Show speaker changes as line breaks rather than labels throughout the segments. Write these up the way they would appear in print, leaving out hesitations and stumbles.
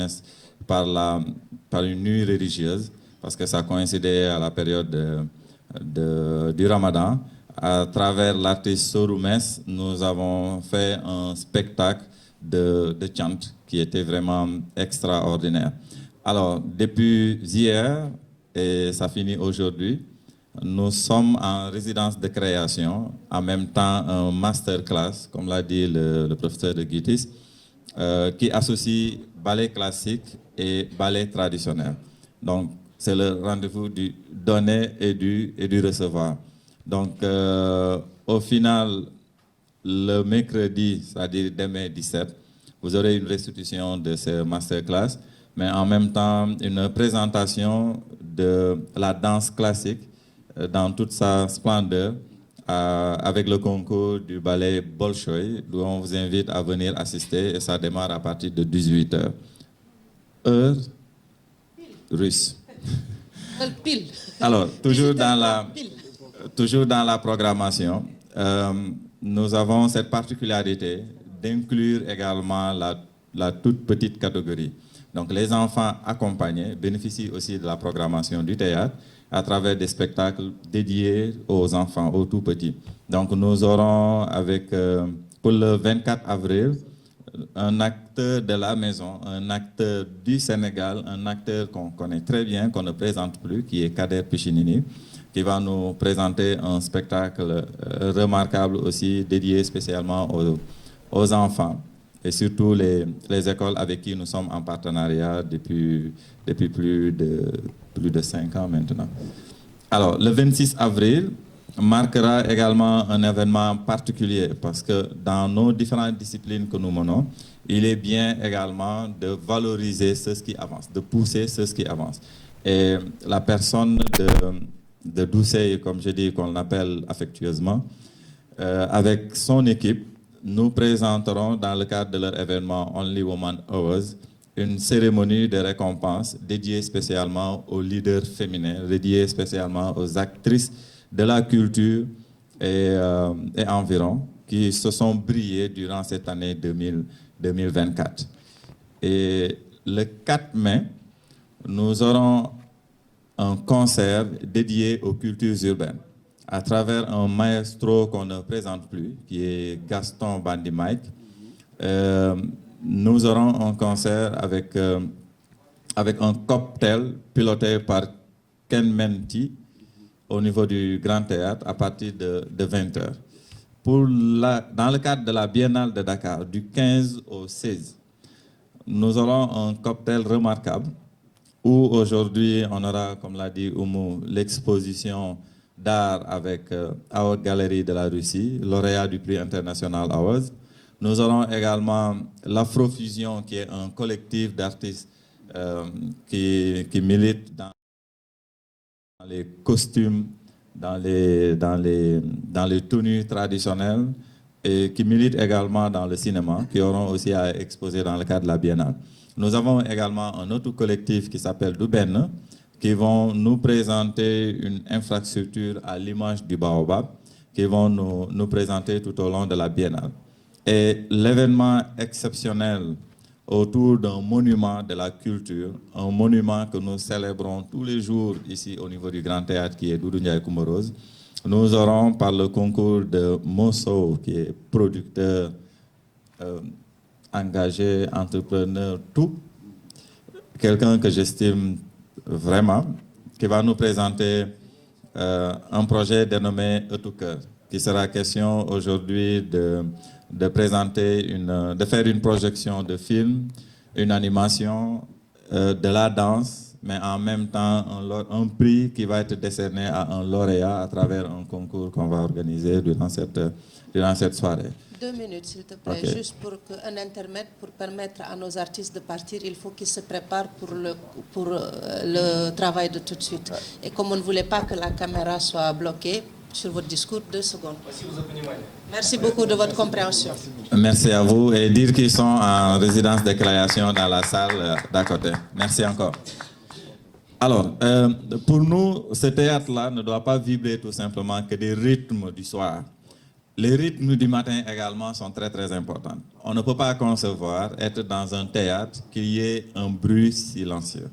Sourou-Mess par une nuit religieuse, parce que ça coïncidait à la période du Ramadan. À travers l'artiste Sourou-Mess, nous avons fait un spectacle de chant qui était vraiment extraordinaire. Alors, depuis hier, et ça finit aujourd'hui, nous sommes en résidence de création, en même temps un masterclass, comme l'a dit le professeur de Guitis, qui associe ballet classique et ballet traditionnel. Donc, c'est le rendez-vous du donner et du recevoir. Donc, au final, le mercredi, c'est-à-dire demain 17, vous aurez une restitution de ce masterclass, mais en même temps une présentation de la danse classique dans toute sa splendeur, avec le concours du ballet Bolchoï, où on vous invite à venir assister, et ça démarre à partir de 18h. Heure russe.
Pile.
Alors, toujours dans la programmation, nous avons cette particularité d'inclure également la toute petite catégorie. Donc, les enfants accompagnés bénéficient aussi de la programmation du théâtre à travers des spectacles dédiés aux enfants, aux tout petits. Donc, nous aurons pour le 24 avril, un acteur de la maison, un acteur du Sénégal, un acteur qu'on connaît très bien, qu'on ne présente plus, qui est Kader Pichinini, qui va nous présenter un spectacle remarquable aussi, dédié spécialement aux enfants, et surtout les écoles avec qui nous sommes en partenariat depuis plus de 5 ans maintenant. Alors, le 26 avril marquera également un événement particulier, parce que dans nos différentes disciplines que nous menons, il est bien également de valoriser ceux qui avancent, de pousser ceux qui avancent. Et la personne de Doucet, comme je dis, qu'on l'appelle affectueusement, avec son équipe, nous présenterons dans le cadre de leur événement Only Woman Hours une cérémonie de récompense dédiée spécialement aux leaders féminins, dédiée spécialement aux actrices de la culture et environ, qui se sont brillées durant cette année 2024. Et le 4 mai, nous aurons un concert dédié aux cultures urbaines, à travers un maestro qu'on ne présente plus, qui est Gaston Bandi Mike. Nous aurons un concert avec un cocktail piloté par Ken Menti au niveau du Grand Théâtre à partir de 20h. Dans le cadre de la Biennale de Dakar, du 15 au 16, nous aurons un cocktail remarquable où aujourd'hui on aura, comme l'a dit Oumou, l'exposition d'art avec Our Gallery de la Russie, lauréat du prix international Awards. Nous aurons également l'Afrofusion, qui est un collectif d'artistes qui milite dans les costumes, dans les tenues traditionnelles, et qui milite également dans le cinéma, qui auront aussi à exposer dans le cadre de la Biennale. Nous avons également un autre collectif qui s'appelle Duben, qui vont nous présenter une infrastructure à l'image du Baobab, qui vont nous présenter tout au long de la Biennale. Et l'événement exceptionnel autour d'un monument de la culture, un monument que nous célébrons tous les jours ici au niveau du Grand Théâtre, qui est Doudou Ndiaye Coumba Rose. Nous aurons, par le concours de Mosso, qui est producteur, engagé, entrepreneur, tout, quelqu'un que j'estime vraiment, qui va nous présenter un projet dénommé Etouker, qui sera question aujourd'hui de faire une projection de film, une animation, de la danse, mais en même temps un prix qui va être décerné à un lauréat à travers un concours qu'on va organiser durant cette soirée.
2 minutes, s'il te plaît, okay. Juste pour un intermède, pour permettre à nos artistes de partir, il faut qu'ils se préparent pour le travail de tout de suite. Et comme on ne voulait pas que la caméra soit bloquée sur votre discours, 2 secondes. Merci beaucoup de votre compréhension.
Merci à vous, et dire qu'ils sont en résidence de création dans la salle d'à côté. Merci encore. Alors, pour nous, ce théâtre-là ne doit pas vibrer tout simplement que des rythmes du soir. Les rythmes du matin également sont très très importants. On ne peut pas concevoir être dans un théâtre qu'il y ait un bruit silencieux.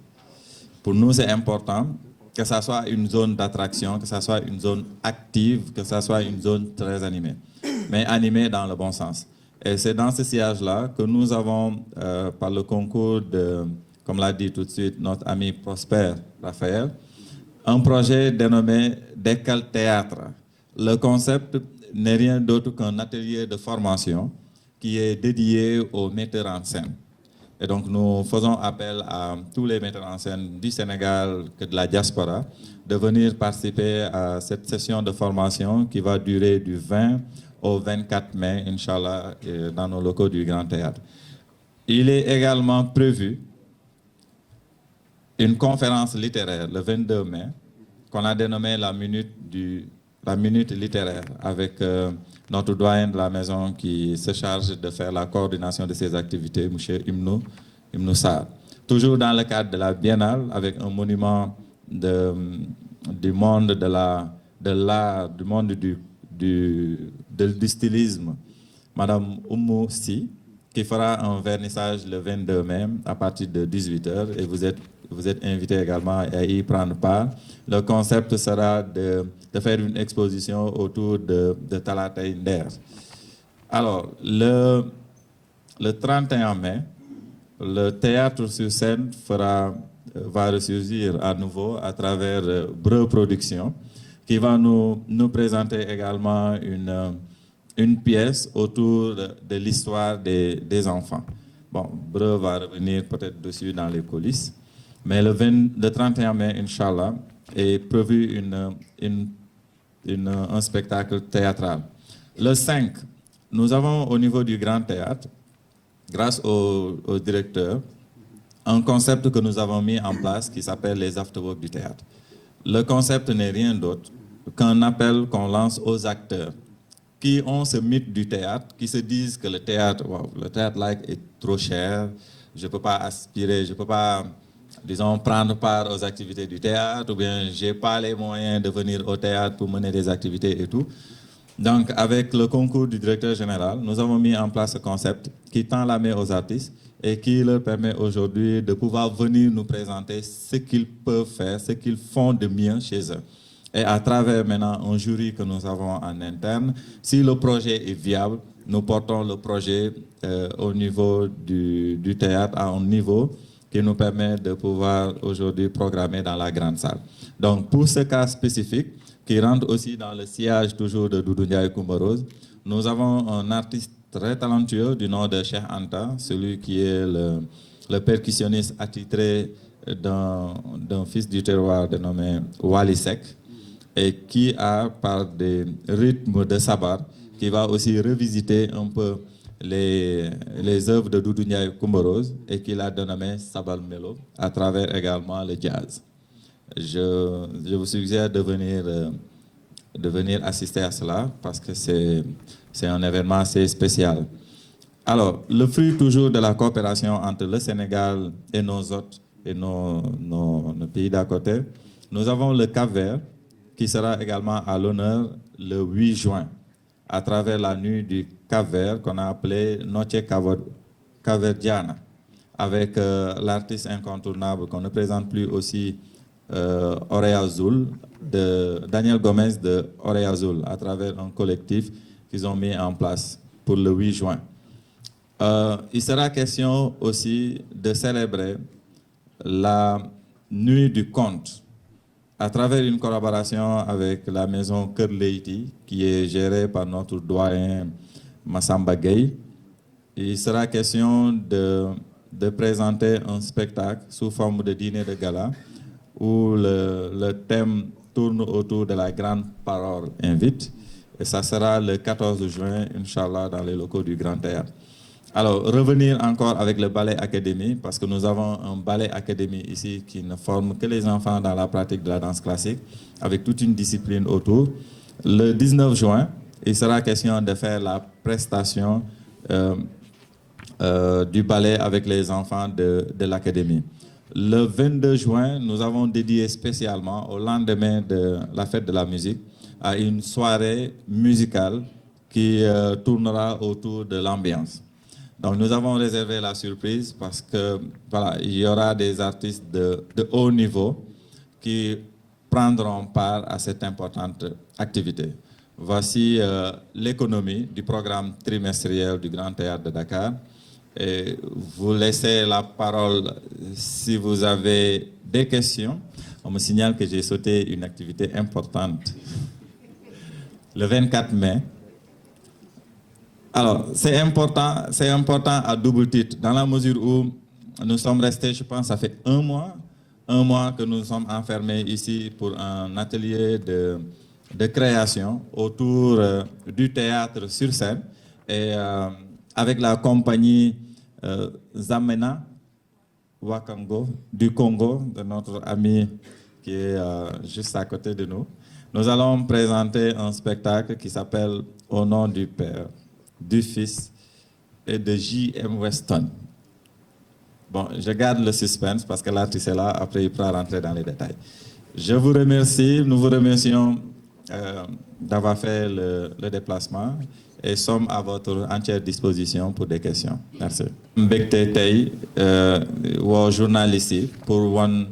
Pour nous, c'est important que ça soit une zone d'attraction, que ça soit une zone active, que ça soit une zone très animée, mais animée dans le bon sens. Et c'est dans ce sillage-là que nous avons, par le concours de, comme l'a dit tout de suite notre ami Prosper Raphaël, un projet dénommé Décal Théâtre. Le concept n'est rien d'autre qu'un atelier de formation qui est dédié aux metteurs en scène. Et donc nous faisons appel à tous les metteurs en scène du Sénégal que de la diaspora de venir participer à cette session de formation qui va durer du 20 au 24 mai, Inch'Allah, dans nos locaux du Grand Théâtre. Il est également prévu une conférence littéraire le 22 mai qu'on a dénommée la minute littéraire avec notre doyen de la maison qui se charge de faire la coordination de ces activités, M. Imnou Sarr. Toujours dans le cadre de la Biennale, avec un monument du monde de l'art, du monde du stylisme, Madame Oumou Si, qui fera un vernissage le 22 mai à partir de 18h, et vous êtes invités également à y prendre part. Le concept sera de faire une exposition autour de Talatay Nder. Alors, le 31 mai, le théâtre sur scène va ressurgir à nouveau à travers Breu Productions, qui va nous présenter également une pièce autour de l'histoire des enfants. Bon, Breu va revenir peut-être dessus dans les coulisses, mais le 31 mai, Inch'Allah, est prévu un spectacle théâtral. Le 5, nous avons au niveau du Grand Théâtre, grâce au directeur, un concept que nous avons mis en place qui s'appelle les afterworks du théâtre. Le concept n'est rien d'autre qu'un appel qu'on lance aux acteurs qui ont ce mythe du théâtre, qui se disent que le théâtre est trop cher, je ne peux pas aspirer, je ne peux pas, disons, prendre part aux activités du théâtre, ou bien je n'ai pas les moyens de venir au théâtre pour mener des activités et tout. Donc, avec le concours du directeur général, nous avons mis en place ce concept qui tend la main aux artistes et qui leur permet aujourd'hui de pouvoir venir nous présenter ce qu'ils peuvent faire, ce qu'ils font de mieux chez eux. Et à travers maintenant un jury que nous avons en interne, si le projet est viable, nous portons le projet au niveau du théâtre à un niveau qui nous permet de pouvoir aujourd'hui programmer dans la grande salle. Donc, pour ce cas spécifique, qui rentre aussi dans le sillage toujours de Doudou Ndiaye Coumba Rose, nous avons un artiste très talentueux du nom de Cheikh Anta, celui qui est le percussionniste attitré d'un fils du terroir dénommé Wali Seck, et qui a, par des rythmes de sabar, qui va aussi revisiter un peu les œuvres de Doudou Ndiaye Coumba Rose et qui l'a dénommé Sabal Melo à travers également le jazz. Je vous suggère de venir assister à cela parce que c'est un événement assez spécial. Alors, le fruit toujours de la coopération entre le Sénégal et nos hôtes et nos pays d'à côté, nous avons le Cap-Vert qui sera également à l'honneur le 8 juin à travers la nuit du Cap-Vert qu'on a appelé Noche Caverdiana avec l'artiste incontournable qu'on ne présente plus aussi, Oreille Azul, de Daniel Gomez de Oreille Azul, à travers un collectif qu'ils ont mis en place pour le 8 juin. Il sera question aussi de célébrer la nuit du conte à travers une collaboration avec la maison Kër Leyti qui est gérée par notre doyen Massamba Gueye. Il sera question de présenter un spectacle sous forme de dîner de gala où le thème tourne autour de la grande parole invite. Et ça sera le 14 juin, Inch'Allah, dans les locaux du Grand Théâtre. Alors, revenir encore avec le Ballet Académie, parce que nous avons un Ballet Académie ici qui ne forme que les enfants dans la pratique de la danse classique, avec toute une discipline autour. Le 19 juin, il sera question de faire la prestation du ballet avec les enfants de l'Académie. Le 22 juin, nous avons dédié spécialement au lendemain de la fête de la musique à une soirée musicale qui tournera autour de l'ambiance. Donc nous avons réservé la surprise parce que voilà, il y aura des artistes de haut niveau qui prendront part à cette importante activité. Voici l'économie du programme trimestriel du Grand Théâtre de Dakar. Et vous laissez la parole si vous avez des questions. On me signale que j'ai sauté une activité importante. Le 24 mai. Alors, c'est important à double titre, dans la mesure où nous sommes restés, je pense, ça fait un mois que nous sommes enfermés ici pour un atelier de création autour du théâtre sur scène et avec la compagnie Zamena Wakango du Congo, de notre ami qui est juste à côté de nous. Nous allons présenter un spectacle qui s'appelle Au nom du Père, du Fils et de J.M. Weston. Bon, je garde le suspense parce que l'artiste est là, après il pourra rentrer dans les détails. Je vous remercie, nous vous remercions d'avoir fait le déplacement et sommes à votre entière disposition pour des questions. Merci. mbégte tey woo journaliste yi pour wan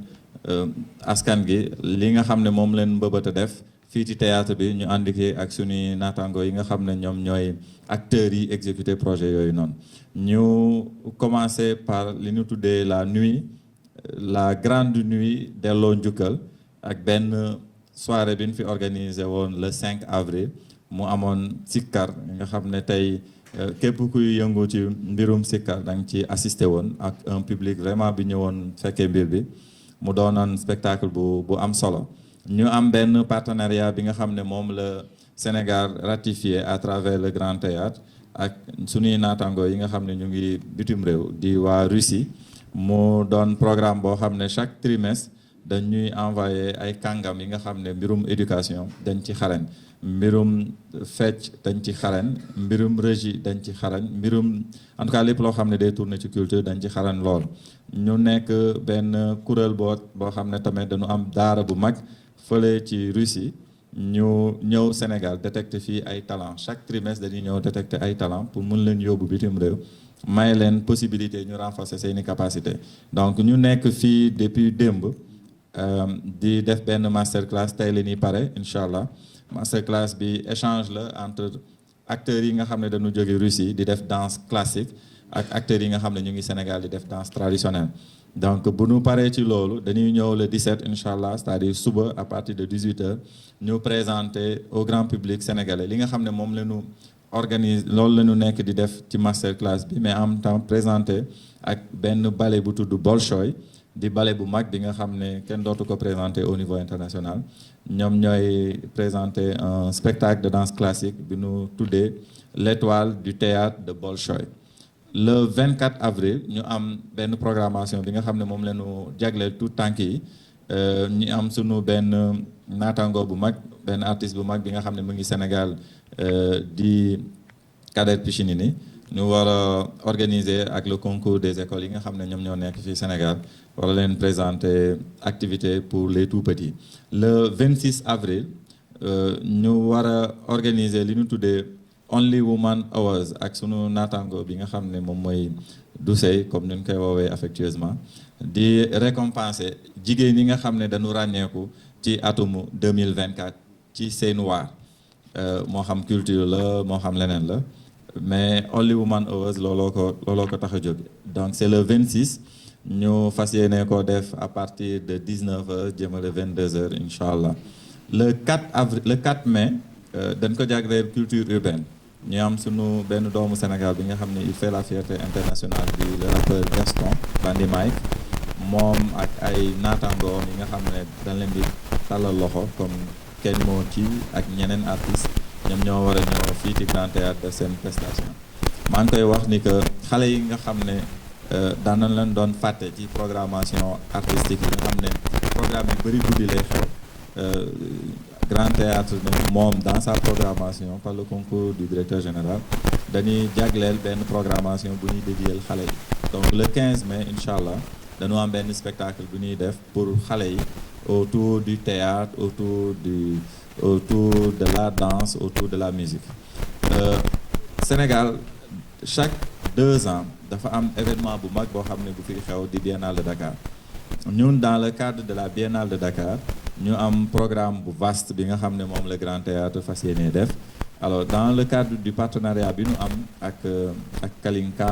askan gi li nga xam ne moom leen mbëbët a def fii ci théâtre bi ñu àndikee ak suñuy naataango yi nga xam ne ñoom ñooy acteurs yi exécuter projet yooyu noonu. ñu commencer par li ñu tuddee la nuit, la grande nuit delloo njukkal ak benn soirée bi ñu fi organisé woon le 5 avril mu amoon sikkar nga xam ne tey képp kuy yëngu ci mbirum sikkar da nga ci assisté woon ak un public vraiment bi ñëwoon fekkee mbir bi mu doonoon spectacle bu am solo. ñu am benn partenariat bi nga xam ne moom la Sénégal ratifié à travers le Grand Théâtre ak suñuy naataango yi nga xam ne ñu ngi bitim réew di waa Russie mu doon programme boo xam ne chaque trimestre dañuy envoyé ay kàngam yi nga xam ne mbirum éducation dañ ci xarañ, mbirum fecc dañ ci xarañ, mbirum régie dañ ci xarañ, mbirum en tout cas lépp loo xam ne day tourner ci culture dañ ci xarañ lool. ñu nekk benn kuréel boo xam ne tamit dañu am daara bu mag fële ci Russie ñu ñëw Sénégal détecter fii ay talent chaque trimestre dañuy ñëw détecter ay talent pour mun leen yóbbu bitim réew may leen possibilité ñu renforcer seeni capacité. Donc ñu nekk fii depuis démb di def benn masterclass tey la ñuy pare incha allah. Masterclass bi échange la entre acteurs yi nga xam ne dañu jóge Russie di def danse classique ak acteurs yi nga xam ne ñu ngi Sénégal di def danse traditionnelle. Donc bu ñu paree ci loolu dañuy ñëw le 17 incha allah c'est-à-dire suba à partir de 18h ñu présenter au grand public sénégalais li nga xam ne moom la ñu organise loolu la ñu nekk di def ci masterclass bi mais en même temps présenter ak benn ballet bu tudd Bolchoï di ballet bu mag bi nga xam ne kenn dootu ko présenter au niveau international. ñoom ñooy présenter un spectacle de danse classique bi ñu tuddee l'étoile du théâtre de Bolchoï. Le 24 avril ñu am benn programmation bi nga xam ne moom la ñu jagleel tout tànk yi ñu am sunu benn naataango bu mag benn artiste bu mag bi nga xam ne mu ngi Sénégal di Kader Pichinini. ñu war a organiser ak le concours des écoles yi nga xam ne ñoom ñoo nekk fii Sénégal war a leen présenter activité pour les tout petits. Le 26 avril ñu war a organiser li ñu tuddee Only Woman Hours ak sunu naataango bi nga xam ne moom mooy Doucey comme ni ñu koy woowee affectueusement di récompenser jigéen yi nga xam ne dañu ràññeeku ci atum 2024 ci seen waar moo xam culture la moo xam leneen la. Mais Only Woman Hours looloo ko tax a jóg. Donc c'est le 26 ñu fas yéene ko def à partir de 19h jëmale 22h incha allah. Le 4 mai dañ ko jagleel culture urbaine ñu am sunu benn doomu Sénégal bi nga xam ne il fait la fierté internationale bi le rappeur Gaston Bandi Mike moom ak ay naataangoom yi nga xam ne dañ leen di tàllal loxo comme kenn moo ci ak ñeneen artistes. ñoom ñoo war a ñëw fii ci Grand Théâtre def seen prestation maa ngi koy wax ni que xale yi nga xam ne daan nañ leen doon fàtte ci programmation artistique yi nga xam ne programme yu bëri guddi lay xew Grand Théâtre moom dans sa programmation par le concours du directeur général dañuy jagleel benn programmation bu ñuy dédieel xale yi. Donc le 15 mai incha allah dañu am benn spectacle bu ñuy def pour xale yi autour du théâtre autour de la danse, autour de la musique. Sénégal chaque 2 ans dafa am événement bu mag boo xam ne bu fi xew di Biennale de Dakar ñun dans le cadre de la Biennale de Dakar ñu am programme bu vaste bi nga xam ne moom le Grand Théâtre fas yéene def alors dans le cadre du partenariat bi ñu am ak Kalinka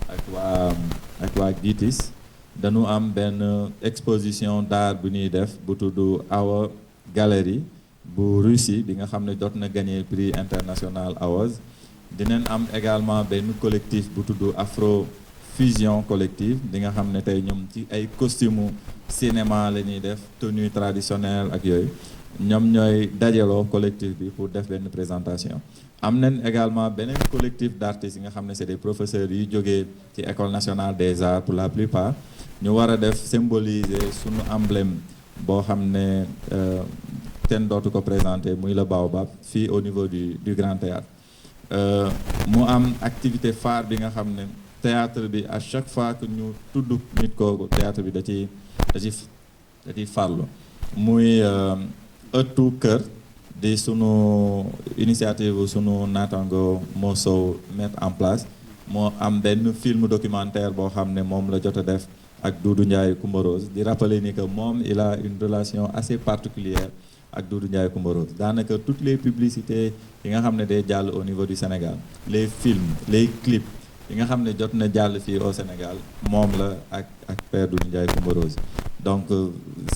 ak waa GITIS dañu am benn exposition d'art bu ñuy def bu tudd Awa Galerie bu Russie bi nga xam ne jot na gagné prix international Awards dinañ am également benn collectif bu tudd Afro Fusion collective bi nga xam ne tey ñoom ci ay costume cinéma la ñuy def tenue traditionnelle ak yooyu ñoom ñooy dajaloo collectif bi pour def benn présentation am nañ également beneen collectif d'artistes yi nga xam ne c'est des professeurs yi jógee ci École nationale des arts pour la plupart ñu war a def symboliser sunu emblème boo xam ne kenn dootu ko présenter muy le baobab fii au niveau du Grand Théâtre mu am activité phare bi nga xam ne théâtre bi à chaque fois que ñu tudd nit kooku théâtre bi da ciy farlu muy ëttu kër di sunu initiative sunu naataango moo sow mettre en place moo am benn film documentaire boo xam ne moom la jot a def ak Doudou Ndiaye Coumba Rose di rappeler ni que moom il a une relation assez particulière ak Doudou Ndiaye Coumba Rose daanaka toutes les publicités yi nga xam ne day jàll au niveau du Sénégal les films les clips yi nga xam ne jot na jàll fii au Sénégal moom la ak père Doudou Ndiaye Coumba Rose donc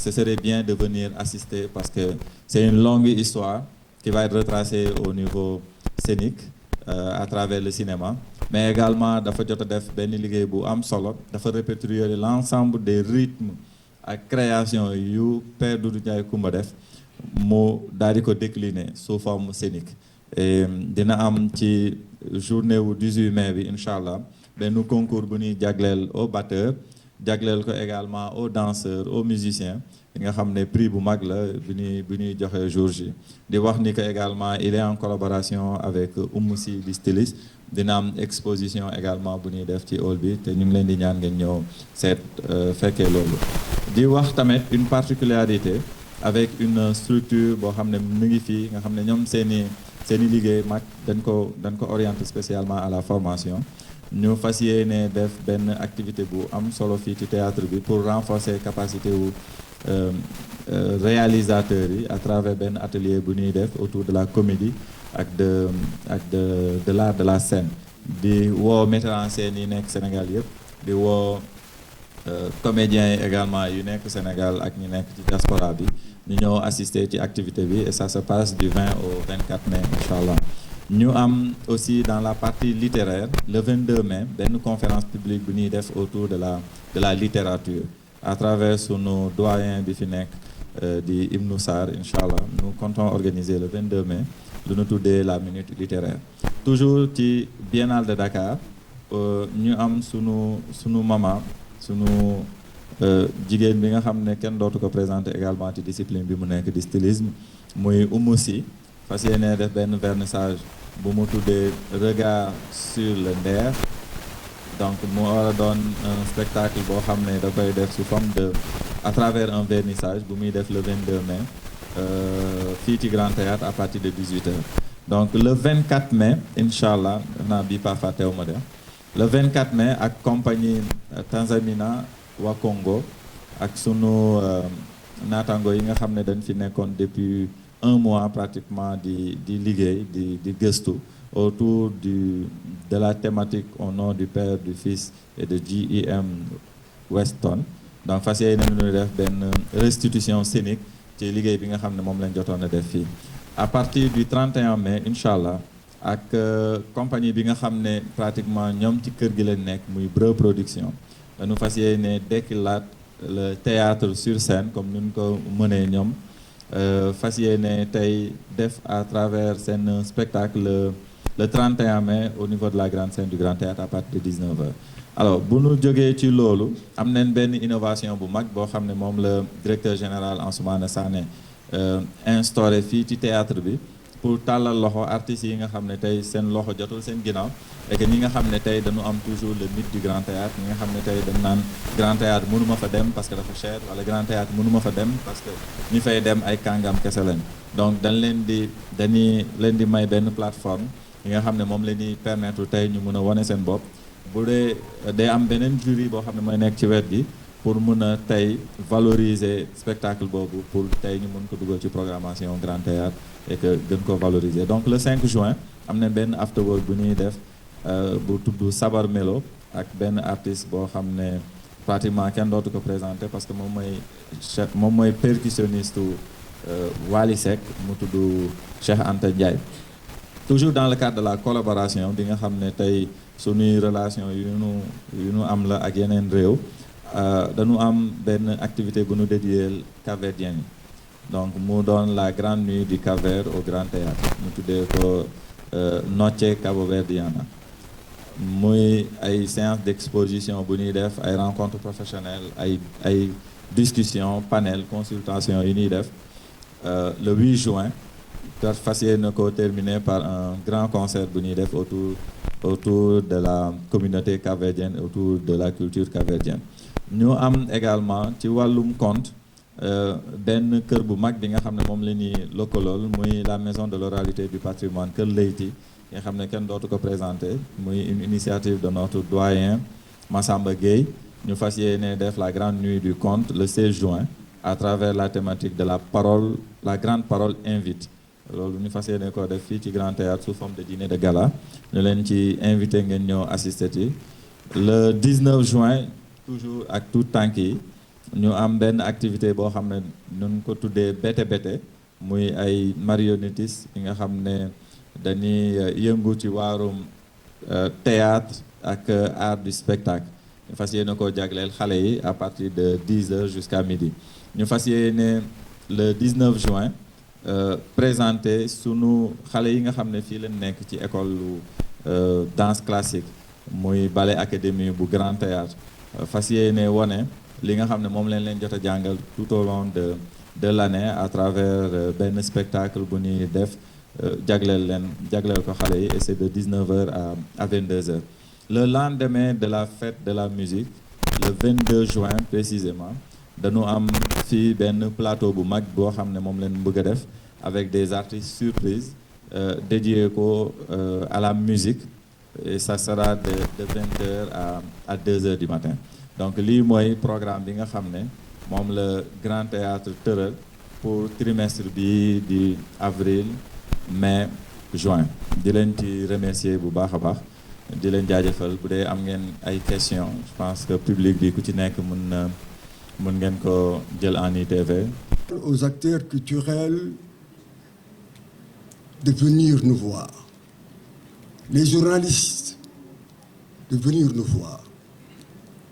ce serait bien de venir assister parce que c'est une longue histoire qui va être retracée au niveau scénique à travers le cinéma mais également dafa jot a def benn liggéey bu am solo dafa répertorier l'ensemble des rythmes ak création yu père Doudou Ndiaye Coumba def mu daal di ko décliner sous forme scénique et dina am ci journée wu 18 mai bi incha allah benn concours bu ñuy jagleel aux batteurs jagleel ko également aux danseurs aux musiciens yi nga xam ne prix bu mag la bi ñuy joxe jour ji di wax ni que également il est en collaboration avec Oumou Sy di styliste dina am exposition également bu ñuy def ci hall bi te ñu ngi leen di ñaan ngeen ñëw seet fekkee loolu di wax tamit une particularité avec une structure boo xam ne mu ngi fii nga xam ne ñoom seeni liggéey mag dañ ko orienté spécialement à la formation ñu fas yéene def benn activité bu am solo fii ci théâtre bi pour renforcer capacité wu réalisateurs yi à travers benn atelier bu ñuy def autour de la comédie ak de l'art de la scène di woo metteur en scène yi nekk Sénégal yëpp di woo comédiens yi également yu nekk Sénégal ak ñi nekk ci diaspora bi ñu ñëw assister ci activité bi et ça se passe du 20 au 24 mai incha allah ñu am aussi dans la partie littéraire le 22 mai benn conférence publique bu ñuy def autour de la littérature à travers sunu doyen bi fi nekk di Ibnou Sarr incha allah nous comptons organiser le 22 mai lu ñu tuddee la minute littéraire toujours ci Biennale de Dakar ñu am sunu maman sunu jigéen bi nga xam ne kenn dootu ko présenter également ci discipline bi mu nekk di stylisme muy Oumou Sy fas yéene def benn vernissage bu mu tuddee regard sur le Nder donc mu war a doon un spectacle boo xam ne da koy def sous forme de à travers un vernissage bu muy def le 22 mai fii ci Grand Théâtre à partir de 18h donc le 24 mai incha allah def naa bii par fàttewu ma de le 24 mai ak compagnie Tanzamina waa Congo ak sunu naataango yi nga xam ne dañ fi nekkoon depuis 1 mois pratiquement di liggéey di gëstu autour de la thématique au nom du Père, du Fils et de J.E.M. Weston donc fas yéene nañu def benn restitution scénique ci liggéey bi nga xam ne moom lañ jotoon a def fii à partir du 31 mai incha allah ak compagnie bi nga xam ne pratiquement ñoom ci kër gi lañ nekk muy Breu Production dañu fas yéene dekkilaat le théâtre sur scène comme ni ñu ko mënee ñoom fas yéene tey def à travers seen spectacle le 31 mai au niveau de la grande scène du Grand Théâtre à partir de 19h alors bu nu jógee ci loolu am nañ benn innovation bu mag boo xam ne moom le directeur général Ansoumana Sané instauré fii ci théâtre bi pour tàllal loxo artistes yi nga xam ne tey seen loxo jotul seen ginnaaw et que ñi nga xam ne tey dañu am toujours le mythe du Grand Théâtre ñi nga xam ne tey dañ naan Grand Théâtre mënuma fa dem parce que dafa cher wala Grand Théâtre mënuma fa dem parce que ñi fay dem ay kàngam kese lañ donc dañuy leen di may benn plateforme yi nga xam ne moom la ñuy permettre tey ñu mën a wane seen bopp bu dee day am beneen jury boo xam ne mooy nekk ci wet gi pour mën a tey valoriser spectacle boobu pour tey ñu mën ko dugal ci programmation Grand Théâtre et que gën ko valoriser. Donc le 5 juin am na benn afterwork bu ñuy def bu tudd Sabar Melo ak benn artiste boo xam ne pratiquement kenn dootu ko présenter parce que moom mooy percussionniste Wally Seck mu tudd Cheikh Anta Ndiaye. Toujours dans le cadre de la collaboration bi nga xam ne tey suñuy relation yu nu am la ak yeneen réew dañu am benn activité bu ñu dédié Cap-Verdien yi donc mu doon la grande nuit du Cap-Vert au Grand Théâtre mu tuddee ko Noche Cabo-Verdiana muy ay séance d'exposition bu ñuy def ay rencontres professionnelles ay discussions panel consultation yu ñuy def le 8 juin fas yéene ko terminé par un grand concert bu ñuy def autour de la communauté cap-verdienne, autour de la culture cap-verdienne. ñu am également ci wàllum conte benn kër bu mag bi nga xam ne moom la ñuy lëkkalool muy la maison de l'oralité du patrimoine Kër Leyti nga xam ne kenn dootu ko présenté muy une initiative de notre doyen Massamba Gueye ñu fas yéene def la grande nuit du conte le 16 juin à travers la thématique de la parole, la grande parole invite. loolu ñu fas yéene ko def fii ci Grand Théâtre sous forme de dîner de gala ñu leen ci invité ngeen ñëw assister ci le 19 juin toujours ak tout tànk yi ñu am benn activité boo xam ne ñu ko tuddee Bété Bété muy ay marionnettistes yi nga xam ne dañuy yëngu ci waarum théâtre ak art du spectacle ñu fas yéene koo jagleel xale yi à partir de 10h jusqu'à midi ñu fas yéene le 19 juin présenter sunu xale yi nga xam ne fii lañ nekk ci école danse classique muy ballet académie bu Grand Théâtre fas yéene wone li nga xam ne moom leen jot a jàngal tout au long de l'année à travers benn spectacle bu ñuy def jagleel ko xale yi et c'est de 19h à 22h. Le lendemain de la fête de la musique le 22 juin précisément dañu am fii benn plateau bu mag boo xam ne moom leen bëgg a def avec des artistes surprises dédiés ko à la musique et ça sera de 20h à 2h du matin. Donc lii mooy programme bi nga xam ne moom la Grand Théâtre tëral pour trimestre bi di avril mai juin di leen ci remercier bu baax a baax di leen jaajëfal bu dee am ngeen ay questions je pense que public bi ku ci nekk mën ngeen ko jël en ITV.
Aux acteurs culturels de venir nous voir, les journalistes de venir nous voir.